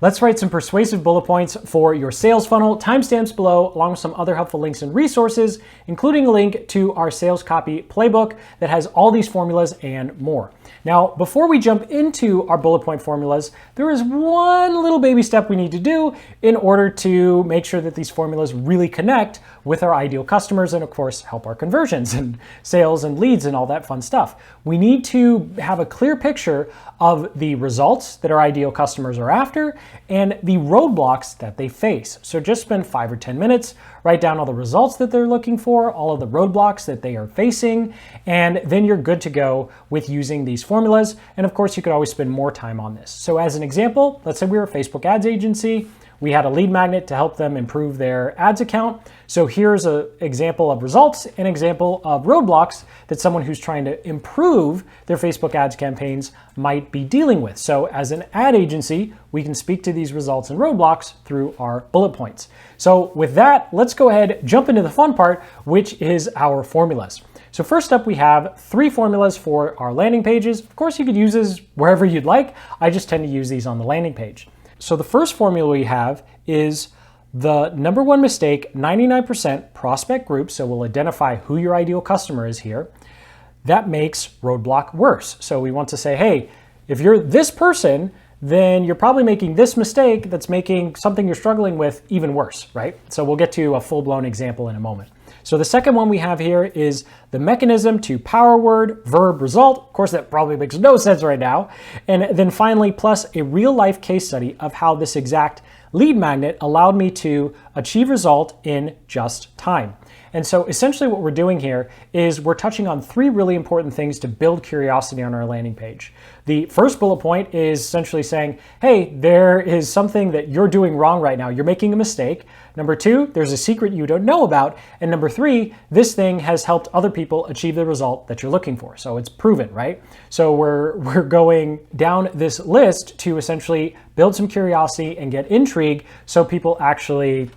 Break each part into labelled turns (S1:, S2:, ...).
S1: Let's write some persuasive bullet points for your sales funnel. Timestamps below, along with some other helpful links and resources, including a link to our sales copy playbook that has all these formulas and more. Now, before we jump into our bullet point formulas, there is one little baby step we need to do in order to make sure that these formulas really connect with our ideal customers and, of course, help our conversions and sales and leads and all that fun stuff. We need to have a clear picture of the results that our ideal customers are after and the roadblocks that they face. So just spend 5 or 10 minutes, write down all the results that they're looking for, all of the roadblocks that they are facing, and then you're good to go with using these formulas. And of course, you could always spend more time on this. So as an example, let's say we were a Facebook ads agency. We had a lead magnet to help them improve their ads account. So here's an example of results, an example of roadblocks that someone who's trying to improve their Facebook ads campaigns might be dealing with. So as an ad agency, we can speak to these results and roadblocks through our bullet points. So with that, let's go ahead, jump into the fun part, which is our formulas. So first up, we have 3 formulas for our landing pages. Of course, you could use this wherever you'd like. I just tend to use these on the landing page. So the first formula we have is the number one mistake, 99% prospect group. So we'll identify who your ideal customer is here. That makes roadblock worse. So we want to say, hey, if you're this person, then you're probably making this mistake that's making something you're struggling with even worse, right? So we'll get to a full-blown example in a moment. So the second one we have here is the mechanism to power word, verb, result. Of course, that probably makes no sense right now. And then finally, plus a real life case study of how this exact lead magnet allowed me to achieve result in just time. And so essentially what we're doing here is we're touching on 3 really important things to build curiosity on our landing page. The first bullet point is essentially saying, hey, there is something that you're doing wrong right now. You're making a mistake. Number 2, there's a secret you don't know about. And number 3, this thing has helped other people achieve the result that you're looking for. So it's proven, right? So we're going down this list to essentially build some curiosity and get intrigue so people actually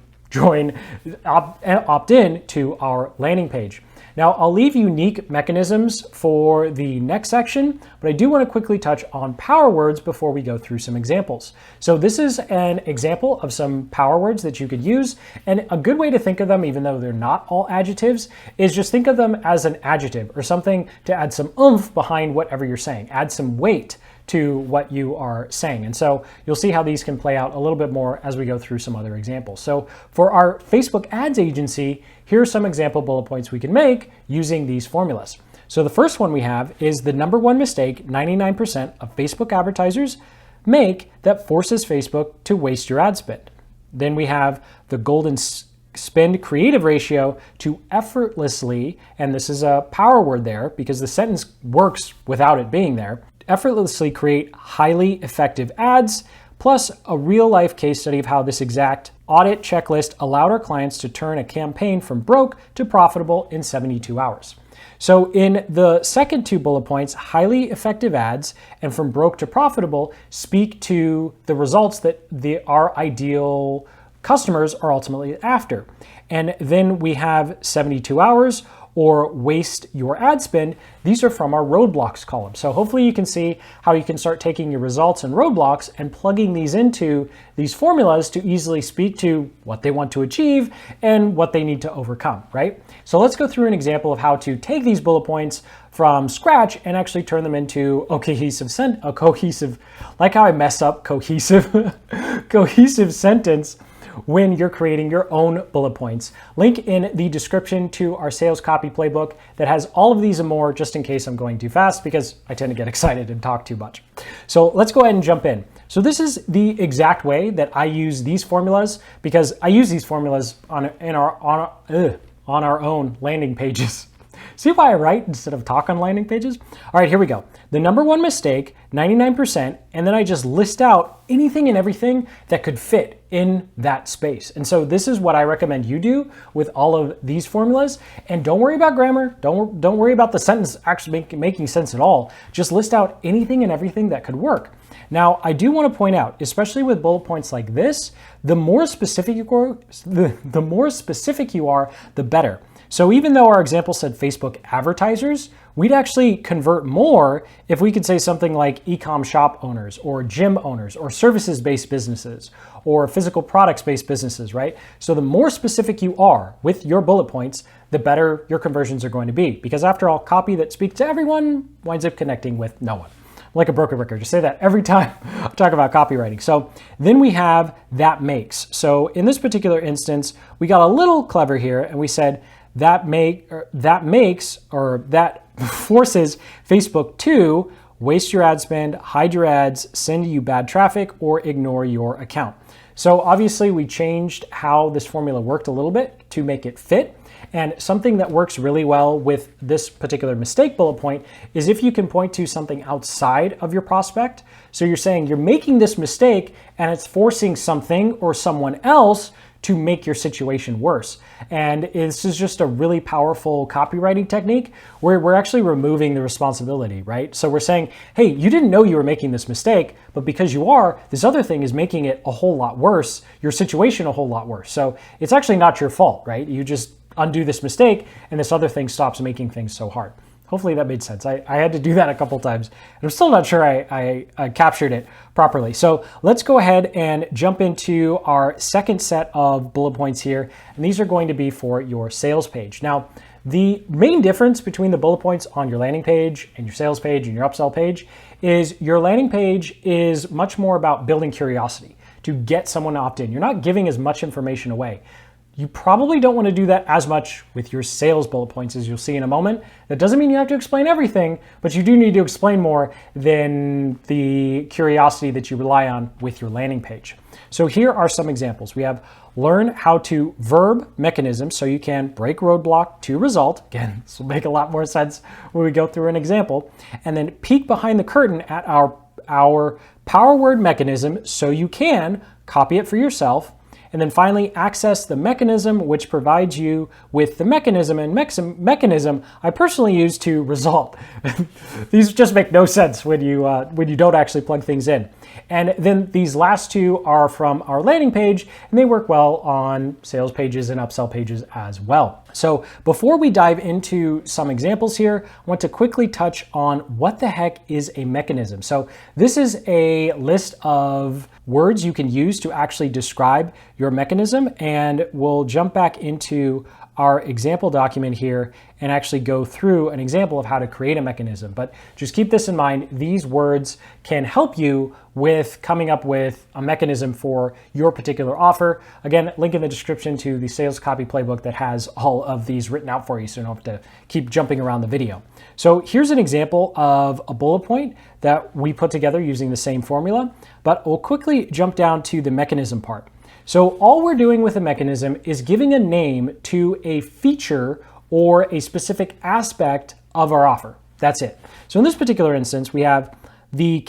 S1: opt in to our landing page. Now, I'll leave unique mechanisms for the next section, but I do want to quickly touch on power words before we go through some examples. So this is an example of some power words that you could use, and a good way to think of them, even though they're not all adjectives, is just think of them as an adjective or something to add some oomph behind whatever you're saying, add some weight to what you are saying. And so you'll see how these can play out a little bit more as we go through some other examples. So for our Facebook ads agency, here are some example bullet points we can make using these formulas. So the first one we have is the number one mistake 99% of Facebook advertisers make that forces Facebook to waste your ad spend. Then we have the golden spend creative ratio to effortlessly, and this is a power word there because the sentence works without it being there, effortlessly create highly effective ads, plus a real life case study of how this exact audit checklist allowed our clients to turn a campaign from broke to profitable in 72 hours. So in the second 2 bullet points, highly effective ads and from broke to profitable speak to the results that our ideal customers are ultimately after. And then we have 72 hours or waste your ad spend. These are from our roadblocks column. So hopefully you can see how you can start taking your results and roadblocks and plugging these into these formulas to easily speak to what they want to achieve and what they need to overcome, right? So let's go through an example of how to take these bullet points from scratch and actually turn them into a cohesive, like how I mess up cohesive, cohesive sentence when you're creating your own bullet points. Link in the description to our sales copy playbook that has all of these and more, just in case I'm going too fast because I tend to get excited and talk too much. So let's go ahead and jump in. So this is the exact way that I use these formulas because I use these formulas on our own landing pages. See why I write instead of talk on landing pages? All right, here we go. The number one mistake, 99%, and then I just list out anything and everything that could fit in that space. And so this is what I recommend you do with all of these formulas. And don't worry about grammar. Don't worry about the sentence actually making sense at all. Just list out anything and everything that could work. Now, I do want to point out, especially with bullet points like this, the more specific you are, the better. So even though our example said Facebook advertisers, we'd actually convert more if we could say something like e-com shop owners or gym owners or services-based businesses or physical products-based businesses, right? So the more specific you are with your bullet points, the better your conversions are going to be. Because after all, copy that speaks to everyone winds up connecting with no one. Like a broken record, just say that every time I talk about copywriting. So then we have that makes. So in this particular instance, we got a little clever here and we said that forces Facebook to waste your ad spend, hide your ads, send you bad traffic, or ignore your account. So obviously we changed how this formula worked a little bit to make it fit. And something that works really well with this particular mistake bullet point is if you can point to something outside of your prospect. So you're saying you're making this mistake and it's forcing something or someone else to make your situation worse. And this is just a really powerful copywriting technique where we're actually removing the responsibility, right? So we're saying, hey, you didn't know you were making this mistake, but because you are, this other thing is making it a whole lot worse, your situation a whole lot worse. So it's actually not your fault, right? You just undo this mistake and this other thing stops making things so hard. Hopefully that made sense. I had to do that a couple times and I'm still not sure I captured it properly. So let's go ahead and jump into our second set of bullet points here. And these are going to be for your sales page. Now, the main difference between the bullet points on your landing page and your sales page and your upsell page is your landing page is much more about building curiosity to get someone to opt in. You're not giving as much information away. You probably don't want to do that as much with your sales bullet points as you'll see in a moment. That doesn't mean you have to explain everything, but you do need to explain more than the curiosity that you rely on with your landing page. So here are some examples. We have learn how to verb mechanisms so you can break roadblock to result. Again, this will make a lot more sense when we go through an example. And then peek behind the curtain at our power word mechanism so you can copy it for yourself. And then finally, access the mechanism which provides you with the mechanism. And mechanism I personally use to result. These just make no sense when you don't actually plug things in. And then these last two are from our landing page, and they work well on sales pages and upsell pages as well. So before we dive into some examples here, I want to quickly touch on what the heck is a mechanism. So this is a list of words you can use to actually describe your mechanism, and we'll jump back into our example document here and actually go through an example of how to create a mechanism. But just keep this in mind, these words can help you with coming up with a mechanism for your particular offer. Again, link in the description to the sales copy playbook that has all of these written out for you so you don't have to keep jumping around the video. So here's an example of a bullet point that we put together using the same formula, but we'll quickly jump down to the mechanism part. So all we're doing with a mechanism is giving a name to a feature or a specific aspect of our offer. That's it. So in this particular instance, we have the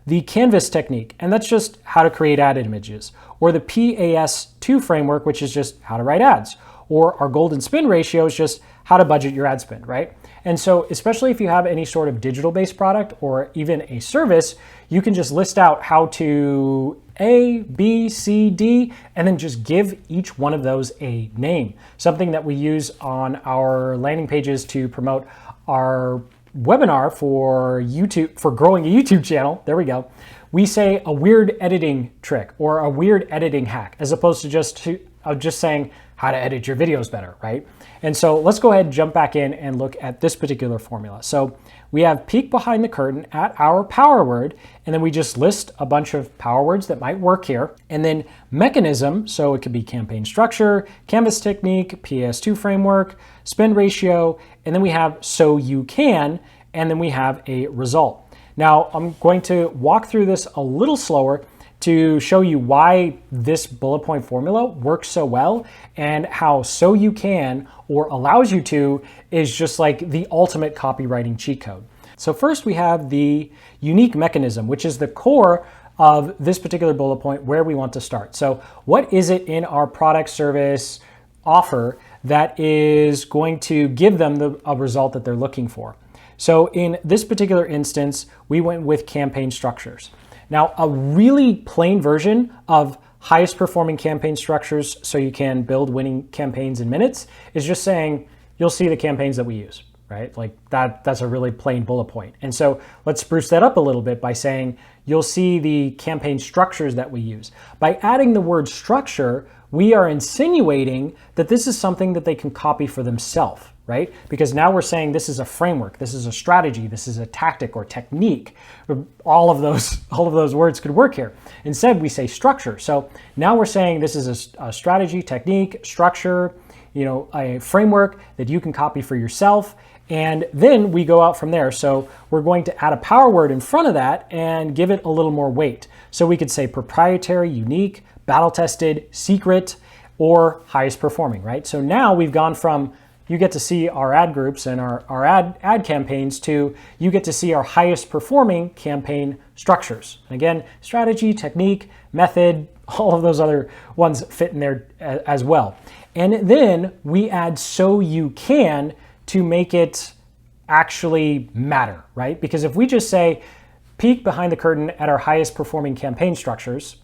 S1: the canvas technique, and that's just how to create ad images, or the PAS2 framework, which is just how to write ads, or our golden spin ratio is just how to budget your ad spend, right? And so especially if you have any sort of digital-based product or even a service, you can just list out how to A, B, C, D, and then just give each one of those a name. Something that we use on our landing pages to promote our webinar for YouTube, for growing a YouTube channel. There we go. We say a weird editing trick or a weird editing hack, as opposed to just saying how to edit your videos better, right? And so let's go ahead and jump back in and look at this particular formula. So we have peek behind the curtain at our power word, and then we just list a bunch of power words that might work here. And then mechanism, so it could be campaign structure, canvas technique, PS2 framework, spend ratio, and then we have so you can, and then we have a result. Now I'm going to walk through this a little slower to show you why this bullet point formula works so well and how so you can or allows you to is just like the ultimate copywriting cheat code. So first we have the unique mechanism, which is the core of this particular bullet point where we want to start. So what is it in our product, service, offer that is going to give them a result that they're looking for? So in this particular instance, we went with campaign structures. Now, a really plain version of highest performing campaign structures so you can build winning campaigns in minutes is just saying you'll see the campaigns that we use, right? Like that's a really plain bullet point. And so let's spruce that up a little bit by saying you'll see the campaign structures that we use. By adding the word structure, we are insinuating that this is something that they can copy for themselves, right? Because now we're saying this is a framework, this is a strategy, this is a tactic or technique. All of those words could work here. Instead, we say structure. So now we're saying this is a strategy, technique, structure, a framework that you can copy for yourself. And then we go out from there. So we're going to add a power word in front of that and give it a little more weight. So we could say proprietary, unique, battle-tested, secret, or highest performing, right? So now we've gone from you get to see our ad groups and our ad campaigns to you get to see our highest performing campaign structures. And again, strategy, technique, method, all of those other ones fit in there as well. And then we add so you can to make it actually matter, right? Because if we just say peek behind the curtain at our highest performing campaign structures,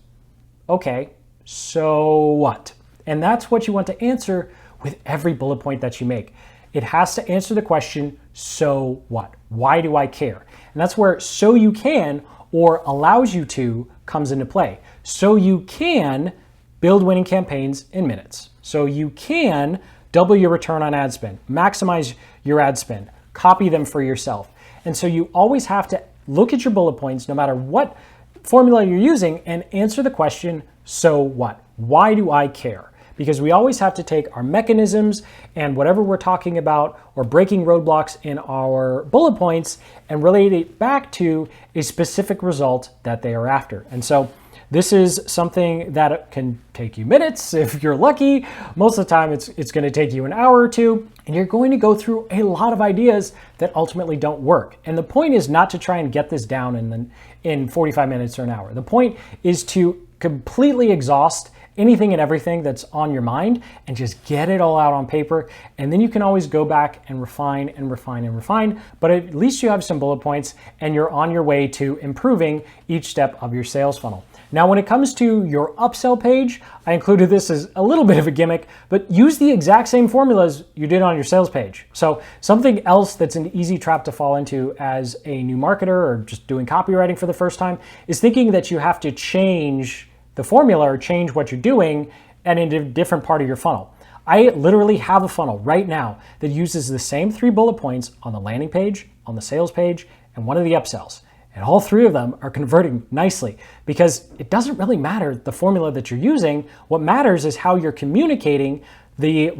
S1: okay, so what? And that's what you want to answer with every bullet point that you make. It has to answer the question, so what? Why do I care? And that's where so you can or allows you to comes into play. So you can build winning campaigns in minutes. So you can double your return on ad spend, maximize your ad spend, copy them for yourself. And so you always have to look at your bullet points, no matter what formula you're using, and answer the question, so what? Why do I care? Because we always have to take our mechanisms and whatever we're talking about or breaking roadblocks in our bullet points and relate it back to a specific result that they are after. And so this is something that can take you minutes if you're lucky. Most of the time it's going to take you an hour or two, and you're going to go through a lot of ideas that ultimately don't work. And the point is not to try and get this down in 45 minutes or an hour. The point is to completely exhaust anything and everything that's on your mind and just get it all out on paper. And then you can always go back and refine and refine and refine, but at least you have some bullet points and you're on your way to improving each step of your sales funnel. Now, when it comes to your upsell page, I included this as a little bit of a gimmick, but use the exact same formulas you did on your sales page. So something else that's an easy trap to fall into as a new marketer or just doing copywriting for the first time is thinking that you have to change the formula or change what you're doing and in a different part of your funnel. I literally have a funnel right now that uses the same 3 bullet points on the landing page, on the sales page, and one of the upsells. And all 3 of them are converting nicely because it doesn't really matter the formula that you're using. What matters is how you're communicating the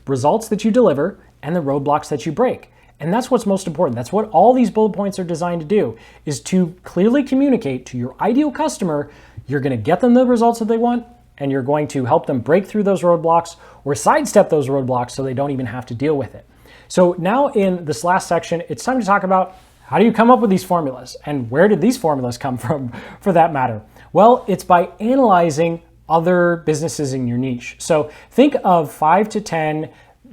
S1: results that you deliver and the roadblocks that you break. And that's what's most important. That's what all these bullet points are designed to do, is to clearly communicate to your ideal customer you're going to get them the results that they want, and you're going to help them break through those roadblocks or sidestep those roadblocks so they don't even have to deal with it. So now in this last section, it's time to talk about how do you come up with these formulas and where did these formulas come from for that matter? Well, it's by analyzing other businesses in your niche. So think of 5 to 10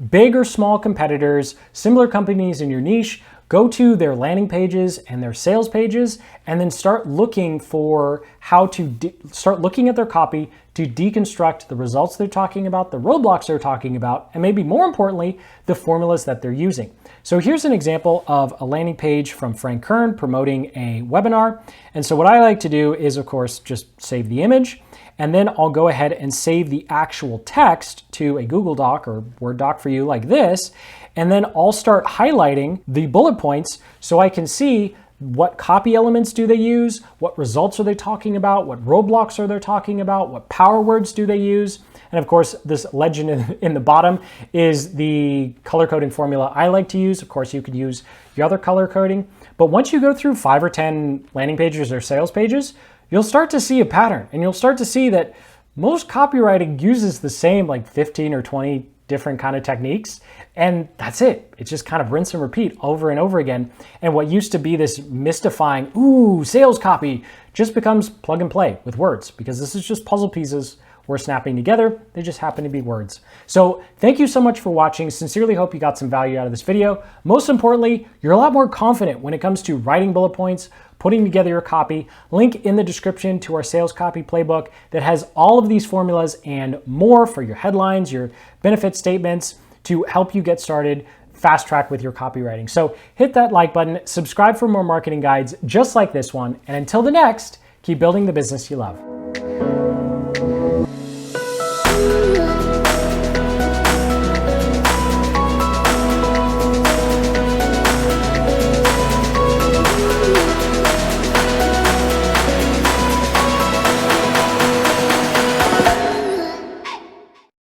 S1: big or small competitors, similar companies in your niche. Go to their landing pages and their sales pages and then start looking for how to start looking at their copy to deconstruct the results they're talking about, the roadblocks they're talking about, and maybe more importantly, the formulas that they're using. So here's an example of a landing page from Frank Kern promoting a webinar. And so what I like to do is, of course, just save the image, and then I'll go ahead and save the actual text to a Google Doc or Word doc for you like this. And then I'll start highlighting the bullet points so I can see what copy elements do they use, what results are they talking about, what roadblocks are they talking about, what power words do they use. And of course, this legend in the bottom is the color coding formula I like to use. Of course, you could use your other color coding. But once you go through 5 or 10 landing pages or sales pages, you'll start to see a pattern, and you'll start to see that most copywriting uses the same like 15 or 20 different kind of techniques, and that's it. It's just kind of rinse and repeat over and over again. And what used to be this mystifying, ooh, sales copy, just becomes plug and play with words, because this is just puzzle pieces we're snapping together. They just happen to be words. So thank you so much for watching. Sincerely hope you got some value out of this video. Most importantly, you're a lot more confident when it comes to writing bullet points, putting together your copy. Link in the description to our sales copy playbook that has all of these formulas and more for your headlines, your benefit statements, to help you get started fast track with your copywriting. So hit that like button, subscribe for more marketing guides just like this one, and until the next, keep building the business you love.